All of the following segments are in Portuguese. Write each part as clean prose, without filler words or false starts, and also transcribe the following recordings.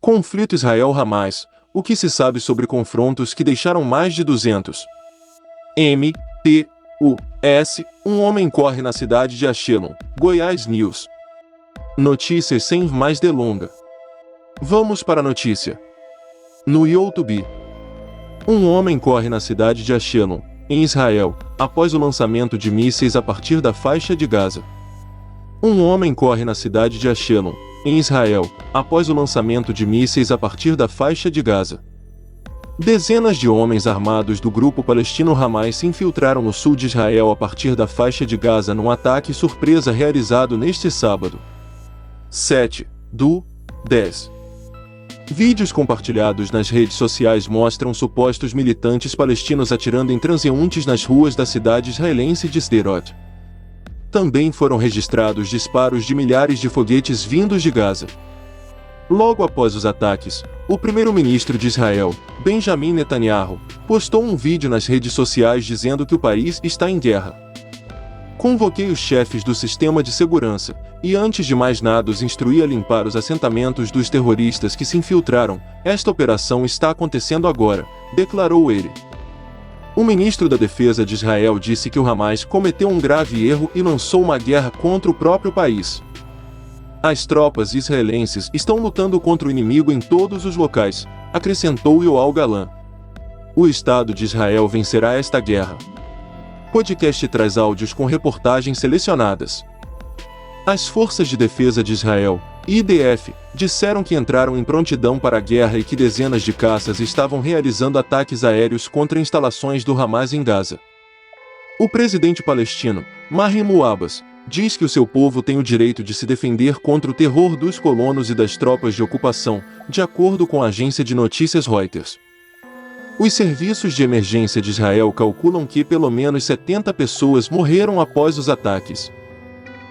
Conflito Israel-Hamas. O que se sabe sobre confrontos que deixaram mais de 200? M.T.U.S. Um homem corre na cidade de Askelon, Goiás News. Notícias sem mais delonga. Vamos para a notícia. No YouTube. Um homem corre na cidade de Askelon, em Israel, após o lançamento de mísseis a partir da faixa de Gaza. Um homem corre na cidade de Askelon, em Israel, após o lançamento de mísseis a partir da faixa de Gaza. Dezenas de homens armados do grupo palestino Hamas se infiltraram no sul de Israel a partir da faixa de Gaza num ataque surpresa realizado neste sábado. 7/10. Vídeos compartilhados nas redes sociais mostram supostos militantes palestinos atirando em transeuntes nas ruas da cidade israelense de Sderot. Também foram registrados disparos de milhares de foguetes vindos de Gaza. Logo após os ataques, o primeiro-ministro de Israel, Benjamin Netanyahu, postou um vídeo nas redes sociais dizendo que o país está em guerra. Convoquei os chefes do sistema de segurança, e antes de mais nada os instruí a limpar os assentamentos dos terroristas que se infiltraram. Esta operação está acontecendo agora, declarou ele. O ministro da Defesa de Israel disse que o Hamas cometeu um grave erro e lançou uma guerra contra o próprio país. As tropas israelenses estão lutando contra o inimigo em todos os locais, acrescentou Yoav Galan. O Estado de Israel vencerá esta guerra. Podcast traz áudios com reportagens selecionadas. As Forças de Defesa de Israel, IDF, disseram que entraram em prontidão para a guerra e que dezenas de caças estavam realizando ataques aéreos contra instalações do Hamas em Gaza. O presidente palestino, Mahmoud Abbas, diz que o seu povo tem o direito de se defender contra o terror dos colonos e das tropas de ocupação, de acordo com a agência de notícias Reuters. Os serviços de emergência de Israel calculam que pelo menos 70 pessoas morreram após os ataques.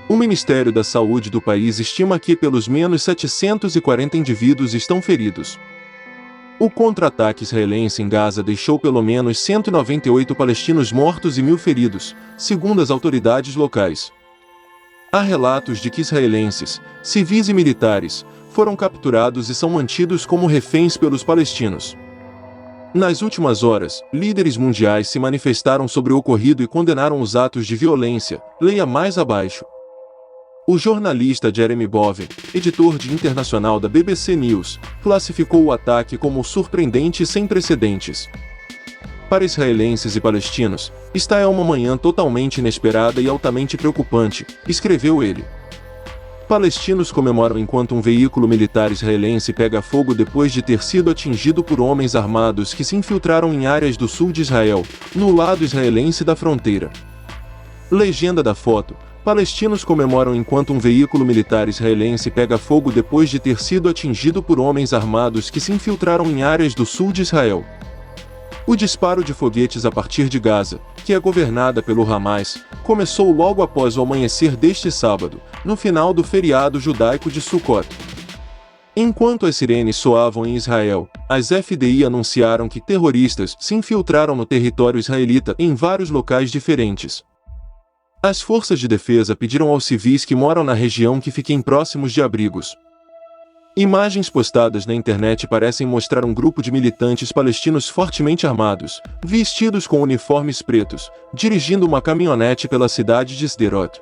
O Ministério da Saúde do país estima que pelo menos 740 indivíduos estão feridos. O contra-ataque israelense em Gaza deixou pelo menos 198 palestinos mortos e 1.000 feridos, segundo as autoridades locais. Há relatos de que israelenses, civis e militares, foram capturados e são mantidos como reféns pelos palestinos. Nas últimas horas, líderes mundiais se manifestaram sobre o ocorrido e condenaram os atos de violência. Leia mais abaixo. O jornalista Jeremy Bowen, editor de internacional da BBC News, classificou o ataque como surpreendente e sem precedentes. Para israelenses e palestinos, esta é uma manhã totalmente inesperada e altamente preocupante, escreveu ele. Palestinos comemoram enquanto um veículo militar israelense pega fogo depois de ter sido atingido por homens armados que se infiltraram em áreas do sul de Israel, no lado israelense da fronteira. Legenda da foto: palestinos comemoram enquanto um veículo militar israelense pega fogo depois de ter sido atingido por homens armados que se infiltraram em áreas do sul de Israel. O disparo de foguetes a partir de Gaza, que é governada pelo Hamas, começou logo após o amanhecer deste sábado, no final do feriado judaico de Sukkot. Enquanto as sirenes soavam em Israel, as FDI anunciaram que terroristas se infiltraram no território israelita em vários locais diferentes. As forças de defesa pediram aos civis que moram na região que fiquem próximos de abrigos. Imagens postadas na internet parecem mostrar um grupo de militantes palestinos fortemente armados, vestidos com uniformes pretos, dirigindo uma caminhonete pela cidade de Sderot.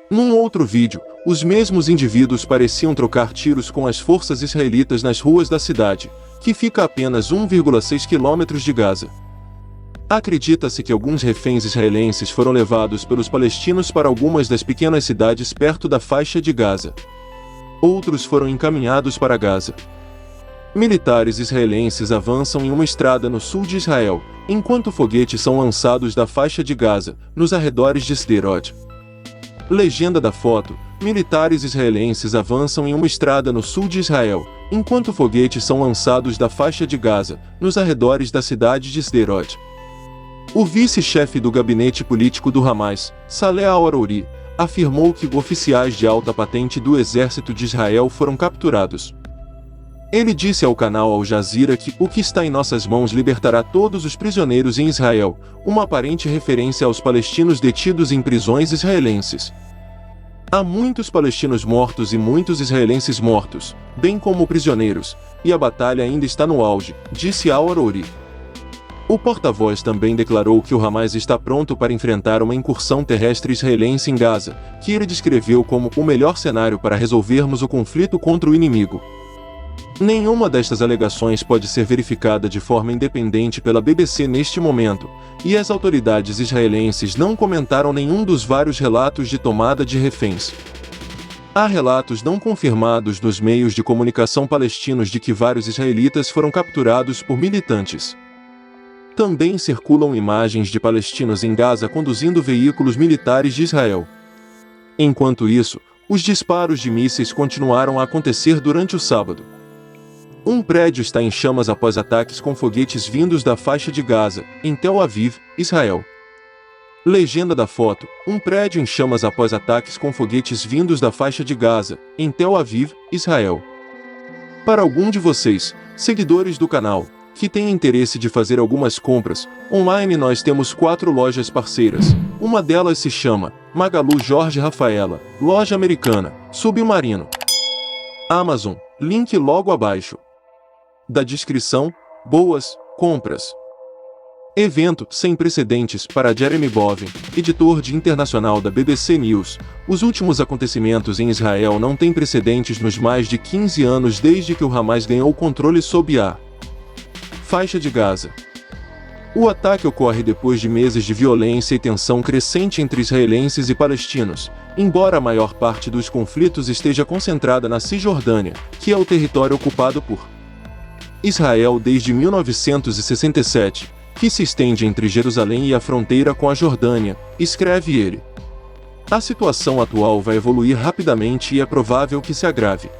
Num outro vídeo, os mesmos indivíduos pareciam trocar tiros com as forças israelitas nas ruas da cidade, que fica a apenas 1,6 quilômetros de Gaza. Acredita-se que alguns reféns israelenses foram levados pelos palestinos para algumas das pequenas cidades perto da faixa de Gaza. Outros foram encaminhados para Gaza. Militares israelenses avançam em uma estrada no sul de Israel, enquanto foguetes são lançados da faixa de Gaza, nos arredores de Sderot. Legenda da foto: militares israelenses avançam em uma estrada no sul de Israel, enquanto foguetes são lançados da faixa de Gaza, nos arredores da cidade de Sderot. O vice-chefe do gabinete político do Hamas, Saleh al-Arouri, afirmou que oficiais de alta patente do exército de Israel foram capturados. Ele disse ao canal Al Jazeera que o que está em nossas mãos libertará todos os prisioneiros em Israel, uma aparente referência aos palestinos detidos em prisões israelenses. Há muitos palestinos mortos e muitos israelenses mortos, bem como prisioneiros, e a batalha ainda está no auge, disse al-Arouri. O porta-voz também declarou que o Hamas está pronto para enfrentar uma incursão terrestre israelense em Gaza, que ele descreveu como o melhor cenário para resolvermos o conflito contra o inimigo. Nenhuma destas alegações pode ser verificada de forma independente pela BBC neste momento, e as autoridades israelenses não comentaram nenhum dos vários relatos de tomada de reféns. Há relatos não confirmados nos meios de comunicação palestinos de que vários israelitas foram capturados por militantes. Também circulam imagens de palestinos em Gaza conduzindo veículos militares de Israel. Enquanto isso, os disparos de mísseis continuaram a acontecer durante o sábado. Um prédio está em chamas após ataques com foguetes vindos da faixa de Gaza, em Tel Aviv, Israel. Legenda da foto: um prédio em chamas após ataques com foguetes vindos da faixa de Gaza, em Tel Aviv, Israel. Para algum de vocês, seguidores do canal, que têm interesse de fazer algumas compras, online nós temos 4 lojas parceiras. Uma delas se chama Magalu Jorge Rafaela, loja americana, Submarino. Amazon, link logo abaixo da descrição. Boas compras. Evento sem precedentes para Jeremy Boven, editor de internacional da BBC News. Os últimos acontecimentos em Israel não têm precedentes nos mais de 15 anos desde que o Hamas ganhou o controle sobre a faixa de Gaza. O ataque ocorre depois de meses de violência e tensão crescente entre israelenses e palestinos, embora a maior parte dos conflitos esteja concentrada na Cisjordânia, que é o território ocupado por Israel desde 1967, que se estende entre Jerusalém e a fronteira com a Jordânia, escreve ele. A situação atual vai evoluir rapidamente e é provável que se agrave.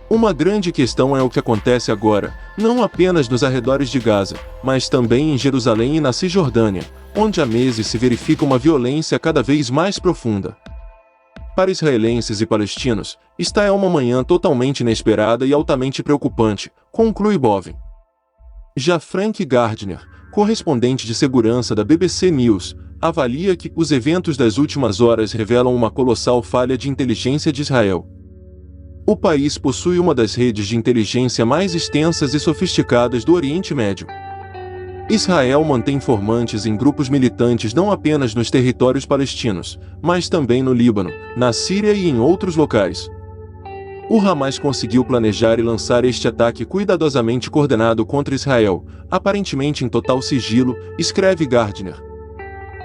Uma grande questão é o que acontece agora, não apenas nos arredores de Gaza, mas também em Jerusalém e na Cisjordânia, onde há meses se verifica uma violência cada vez mais profunda. Para israelenses e palestinos, esta é uma manhã totalmente inesperada e altamente preocupante, conclui Boven. Já Frank Gardner, correspondente de segurança da BBC News, avalia que os eventos das últimas horas revelam uma colossal falha de inteligência de Israel. O país possui uma das redes de inteligência mais extensas e sofisticadas do Oriente Médio. Israel mantém informantes em grupos militantes não apenas nos territórios palestinos, mas também no Líbano, na Síria e em outros locais. O Hamas conseguiu planejar e lançar este ataque cuidadosamente coordenado contra Israel, aparentemente em total sigilo, escreve Gardner.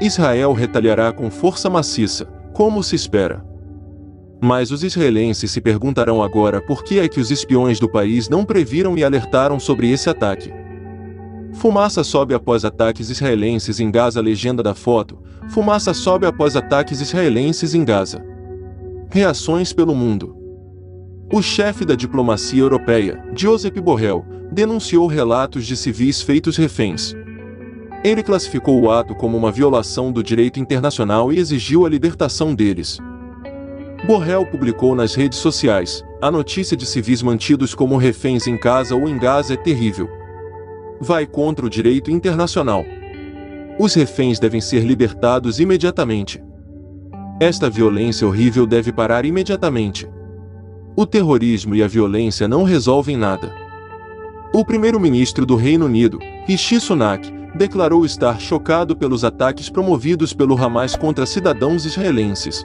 Israel retaliará com força maciça, como se espera. Mas os israelenses se perguntarão agora por que é que os espiões do país não previram e alertaram sobre esse ataque. Fumaça sobe após ataques israelenses em Gaza. Legenda da foto: fumaça sobe após ataques israelenses em Gaza. Reações pelo mundo. O chefe da diplomacia europeia, Josep Borrell, denunciou relatos de civis feitos reféns. Ele classificou o ato como uma violação do direito internacional e exigiu a libertação deles. Borrell publicou nas redes sociais: a notícia de civis mantidos como reféns em casa ou em Gaza é terrível. Vai contra o direito internacional. Os reféns devem ser libertados imediatamente. Esta violência horrível deve parar imediatamente. O terrorismo e a violência não resolvem nada. O primeiro-ministro do Reino Unido, Rishi Sunak, declarou estar chocado pelos ataques promovidos pelo Hamas contra cidadãos israelenses.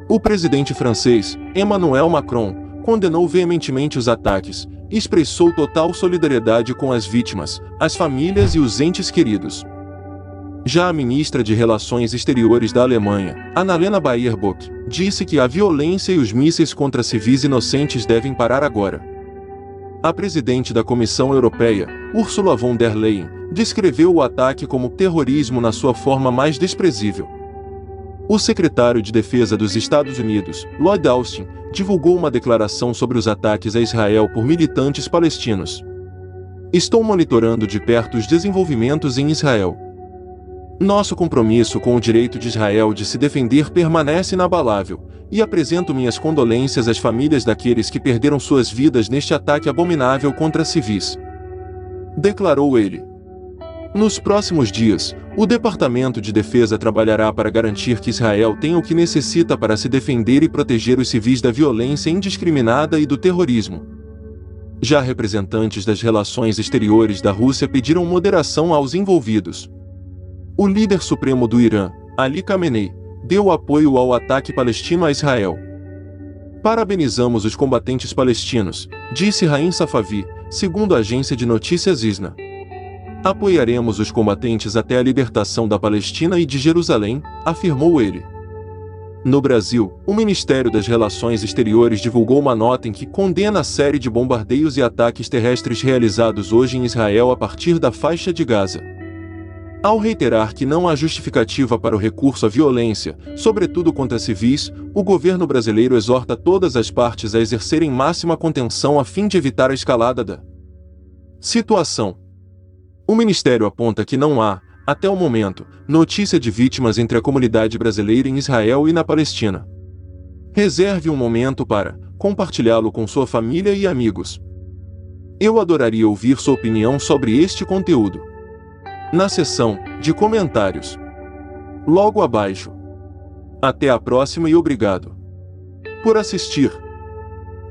O presidente francês, Emmanuel Macron, condenou veementemente os ataques e expressou total solidariedade com as vítimas, as famílias e os entes queridos. Já a ministra de Relações Exteriores da Alemanha, Annalena Baerbock, disse que a violência e os mísseis contra civis inocentes devem parar agora. A presidente da Comissão Europeia, Ursula von der Leyen, descreveu o ataque como terrorismo na sua forma mais desprezível. O secretário de Defesa dos Estados Unidos, Lloyd Austin, divulgou uma declaração sobre os ataques a Israel por militantes palestinos. Estou monitorando de perto os desenvolvimentos em Israel. Nosso compromisso com o direito de Israel de se defender permanece inabalável, e apresento minhas condolências às famílias daqueles que perderam suas vidas neste ataque abominável contra civis. Declarou ele. Nos próximos dias, o Departamento de Defesa trabalhará para garantir que Israel tenha o que necessita para se defender e proteger os civis da violência indiscriminada e do terrorismo. Já representantes das relações exteriores da Rússia pediram moderação aos envolvidos. O líder supremo do Irã, Ali Khamenei, deu apoio ao ataque palestino a Israel. Parabenizamos os combatentes palestinos, disse Raim Safavi, segundo a agência de notícias ISNA. Apoiaremos os combatentes até a libertação da Palestina e de Jerusalém, afirmou ele. No Brasil, o Ministério das Relações Exteriores divulgou uma nota em que condena a série de bombardeios e ataques terrestres realizados hoje em Israel a partir da faixa de Gaza. Ao reiterar que não há justificativa para o recurso à violência, sobretudo contra civis, o governo brasileiro exorta todas as partes a exercerem máxima contenção a fim de evitar a escalada da situação. O Ministério aponta que não há, até o momento, notícia de vítimas entre a comunidade brasileira em Israel e na Palestina. Reserve um momento para compartilhá-lo com sua família e amigos. Eu adoraria ouvir sua opinião sobre este conteúdo. Na seção de comentários. Logo abaixo. Até a próxima e obrigado por assistir.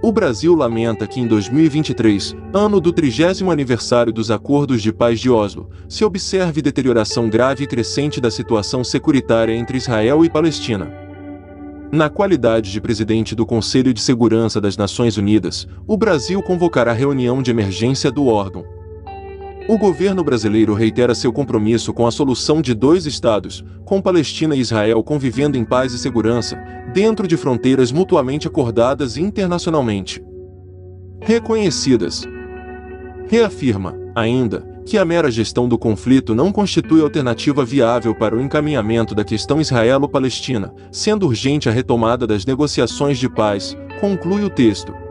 O Brasil lamenta que em 2023, ano do 30º aniversário dos Acordos de Paz de Oslo, se observe deterioração grave e crescente da situação securitária entre Israel e Palestina. Na qualidade de presidente do Conselho de Segurança das Nações Unidas, o Brasil convocará reunião de emergência do órgão. O governo brasileiro reitera seu compromisso com a solução de dois estados, com Palestina e Israel convivendo em paz e segurança, dentro de fronteiras mutuamente acordadas internacionalmente reconhecidas. Reafirma, ainda, que a mera gestão do conflito não constitui alternativa viável para o encaminhamento da questão israelo-palestina, sendo urgente a retomada das negociações de paz, conclui o texto.